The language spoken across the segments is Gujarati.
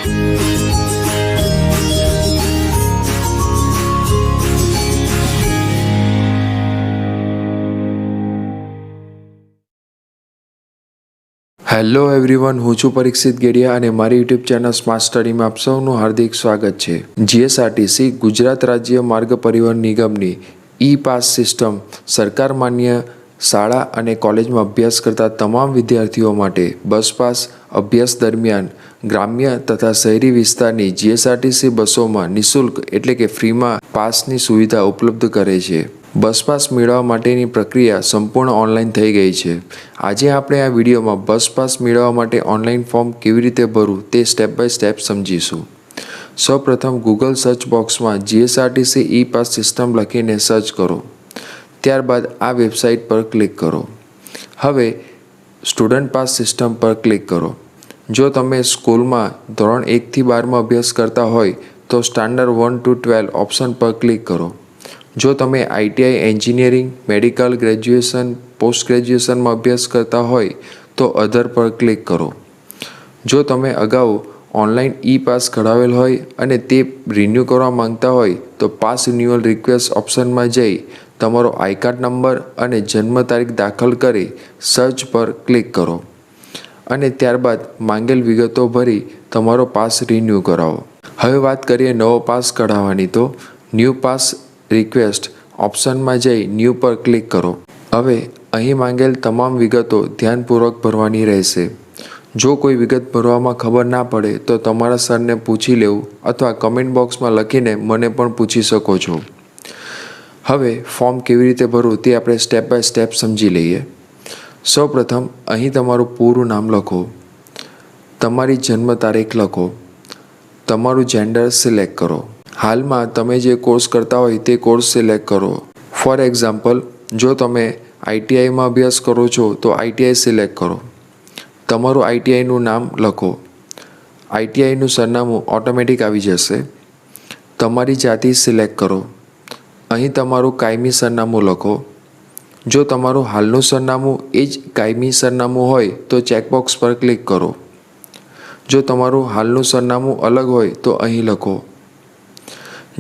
હેલો એવરીવન, હું છું પરીક્ષિત ગેડિયા અને મારી યુટ્યુબ ચેનલ સ્માર્ટ સ્ટડીમાં આપ સૌનું હાર્દિક સ્વાગત છે। જીએસઆરટીસી ગુજરાત રાજ્ય માર્ગ પરિવહન નિગમની ઈ પાસ સિસ્ટમ સરકાર માન્ય શાળા અને કોલેજમાં અભ્યાસ કરતા તમામ વિદ્યાર્થીઓ માટે બસ પાસ અભ્યાસ દરમિયાન ગ્રામ્ય તથા શહેરી વિસ્તારની જીએસઆરટીસી બસોમાં નિઃશુલ્ક એટલે કે ફ્રીમાં પાસની સુવિધા ઉપલબ્ધ કરે છે। બસ પાસ મેળવવા માટેની પ્રક્રિયા સંપૂર્ણ ઓનલાઈન થઈ ગઈ છે। આજે આપણે આ વિડીયોમાં બસ પાસ મેળવવા માટે ઓનલાઈન ફોર્મ કેવી રીતે ભરવું તે સ્ટેપ બાય સ્ટેપ સમજીશું। સૌપ્રથમ ગૂગલ સર્ચ બોક્સમાં જીએસઆરટીસી ઈ પાસ સિસ્ટમ લખીને સર્ચ કરો। ત્યારબાદ આ વેબસાઇટ પર ક્લિક કરો। હવે સ્ટુડન્ટ પાસ સિસ્ટમ પર ક્લિક કરો। જો તમે સ્કૂલમાં ધોરણ 1 થી 12માં અભ્યાસ કરતા હોય તો સ્ટાન્ડર્ડ 1 to 12 ઓપ્શન પર ક્લિક કરો। જો તમે ITI engineering, medical, graduation, post ગ્રેજ્યુએશનમાં અભ્યાસ કરતા હોય તો અધર પર ક્લિક કરો। જો તમે અગાઉ ઓનલાઈન ઈ પાસ કઢાવેલ હોય અને તે રિન્યૂ કરવા માંગતા હોય તો પાસ રિન્યુઅલ રિક્વેસ્ટ ઓપ્શનમાં જઈ તમારો આઈ કાર્ડ નંબર અને જન્મ તારીખ દાખલ કરી સર્ચ પર ક્લિક કરો અને ત્યારબાદ માંગેલ વિગતો ભરી તમારો પાસ રિન્યૂ કરાવો। હવે વાત કરીએ નવો પાસ કઢાવવાની, તો ન્યૂ પાસ રિક્વેસ્ટ ઓપ્શનમાં જઈ ન્યૂ પર ક્લિક કરો। હવે અહીં માંગેલ તમામ વિગતો ધ્યાનપૂર્વક ભરવાની રહેશે। જો કોઈ વિગત ભરવામાં ખબર ના પડે તો તમારા સરને પૂછી લેવું અથવા કમેન્ટ બોક્સમાં લખીને મને પણ પૂછી શકો છો। હવે ફોર્મ કેવી રીતે ભરવું તે આપણે સ્ટેપ બાય સ્ટેપ સમજી લઈએ। સૌપ્રથમ અહીં તમારું પૂરું નામ લખો, તમારી જન્મ તારીખ લખો, તમારું જેન્ડર સિલેક્ટ કરો, હાલમાં તમે જે કોર્સ કરતા હોય તે કોર્સ સિલેક્ટ કરો। ફોર એક્ઝામ્પલ, જો તમે આઈટીઆઈમાં અભ્યાસ કરો છો તો આઈટીઆઈ સિલેક્ટ કરો। તમારું આઈટીઆઈનું નામ લખો, આઈટીઆઈનું સરનામું ઓટોમેટિક આવી જશે। તમારી જાતિ સિલેક્ટ કરો, અહીં તમારું કાયમી સરનામું લખો। જો તમારું હાલનું સરનામું એ જ કાયમી સરનામું હોય તો ચેકબોક્સ પર ક્લિક કરો। જો તમારું હાલનું સરનામું અલગ હોય તો અહીં લખો।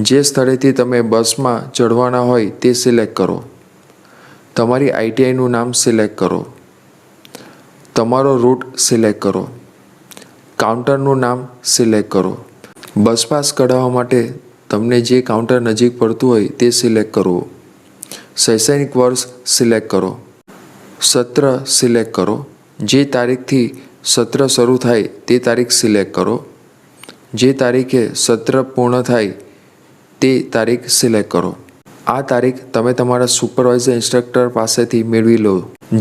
જે સ્થળેથી તમે બસમાં ચઢવાના હોય તે સિલેક્ટ કરો। તમારી આઈટીઆઈનું નામ સિલેક્ટ કરો। તમારો રૂટ સિલેક્ટ કરો। કાઉન્ટરનું નામ સિલેક્ટ કરો। બસ પાસ કઢાવવા માટે તમને જે કાઉન્ટર નજીક પડતું હોય તે સિલેક્ટ કરવું। શૈક્ષણિક વર્ષ સિલેક્ટ કરો। સત્ર સિલેક્ટ કરો। જે તારીખથી સત્ર શરૂ થાય તે તારીખ સિલેક્ટ કરો। જે તારીખે સત્ર પૂર્ણ થાય તે તારીખ સિલેક્ટ કરો। આ તારીખ તમે તમારા સુપરવાઇઝર ઇન્સ્ટ્રક્ટર પાસેથી મેળવી લો।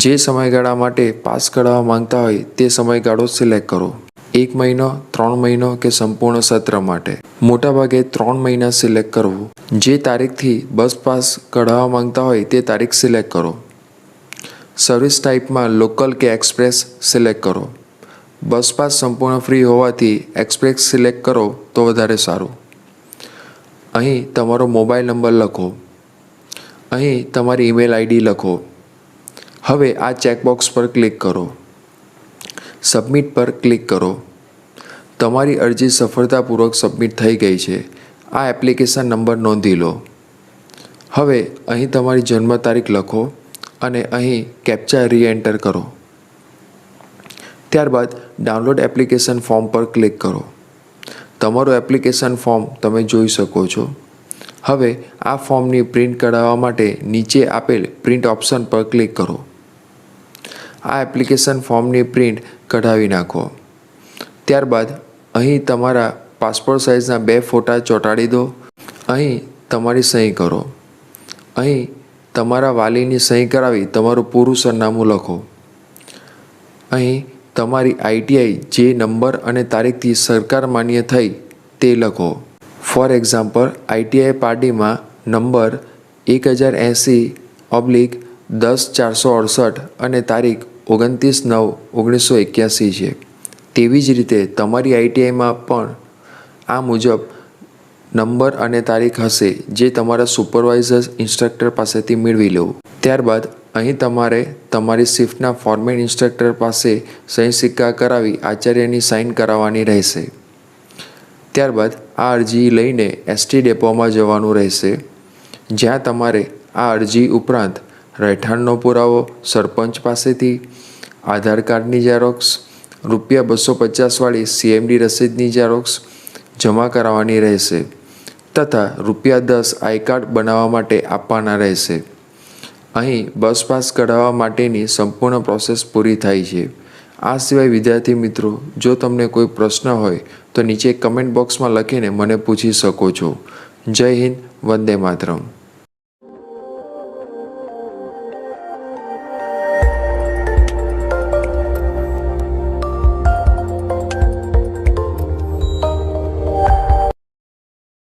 જે સમયગાળા માટે પાસ કઢાવવા માંગતા હોય તે સમયગાળો સિલેક્ટ કરો। 1 મહિનો, 3 મહિનો કે સંપૂર્ણ સત્ર માટે। મોટાભાગે 3 મહિના સિલેક્ટ કરવું। જે તારીખથી બસ પાસ કઢાવવા માંગતા હોય તે તારીખ સિલેક્ટ કરો। સર્વિસ ટાઈપમાં લોકલ કે એક્સપ્રેસ સિલેક્ટ કરો। બસ પાસ સંપૂર્ણ ફ્રી હોવાથી એક્સપ્રેસ સિલેક્ટ કરો તો વધારે સારું। અહીં તમારો મોબાઈલ નંબર લખો। અહીં તમારી ઈમેલ આઈડી લખો। હવે આ ચેકબોક્સ પર ક્લિક કરો, સબમિટ પર ક્લિક કરો। તમારી અરજી સફળતાપૂર્વક સબમિટ થઈ ગઈ છે। આ એપ્લિકેશન નંબર નોંધી લો। હવે અહીં તમારી જન્મ તારીખ લખો અને અહીં કેપ્ચા રી-એન્ટર કરો। ત્યારબાદ ડાઉનલોડ એપ્લિકેશન ફોર્મ પર ક્લિક કરો। તમારું એપ્લિકેશન ફોર્મ તમે જોઈ શકો છો। હવે આ ફોર્મની પ્રિન્ટ કઢાવવા માટે નીચે આપેલ પ્રિન્ટ ઓપ્શન પર ક્લિક કરો। આ એપ્લિકેશન ફોર્મની પ્રિન્ટ કઢાવી નાખો। ત્યારબાદ અહીં તમારા પાસપોર્ટ સાઇઝના 2 ફોટા ચોંટાડી દો। અહીં તમારી સહી કરો। અહીં તમારા વાલીની સહી કરાવી તમારું પૂરું સરનામું લખો। અહીં તમારી આઈટીઆઈ જે નંબર અને તારીખથી સરકાર માન્ય થઈ તે લખો। ફોર એક્ઝામ્પલ, આઈટીઆઈ પારડીમાં નંબર 1080/10/468 અને તારીખ 29/9/1981 છે। તેવી જ રીતે તમારી આઈટીઆઈમાં પણ આ મુજબ નંબર અને તારીખ હશે જે તમારા સુપરવાઇઝર ઇન્સ્ટ્રક્ટર પાસેથી મેળવી લેવું। ત્યારબાદ અહીં તમારે તમારી શિફ્ટના ફોરમેન ઇન્સ્ટ્રક્ટર પાસે સહી સિક્કા કરાવી આચાર્યની સાઇન કરાવવાની રહેશે। ત્યારબાદ આ અરજી લઈને એસટી ડેપોમાં જવાનું રહેશે, જ્યાં તમારે આ અરજી ઉપરાંત રહેઠાણનો પુરાવો સરપંચ પાસેથી, આધાર કાર્ડની ઝેરોક્સ, ₹250 વાળી CMD રસીદની ઝેરોક્સ જમા કરાવવાની રહેશે તથા ₹10 આઈ કાર્ડ બનાવવા માટે આપવાના રહેશે. અહીં બસ પાસ કઢાવવા માટેની સંપૂર્ણ પ્રોસેસ પૂરી થાય છે. આ સિવાય વિદ્યાર્થી મિત્રો, જો તમને કોઈ પ્રશ્ન હોય તો નીચે કમેન્ટ બોક્સમાં લખીને મને પૂછી શકો છો. જય હિન્દ, વંદે માતરમ.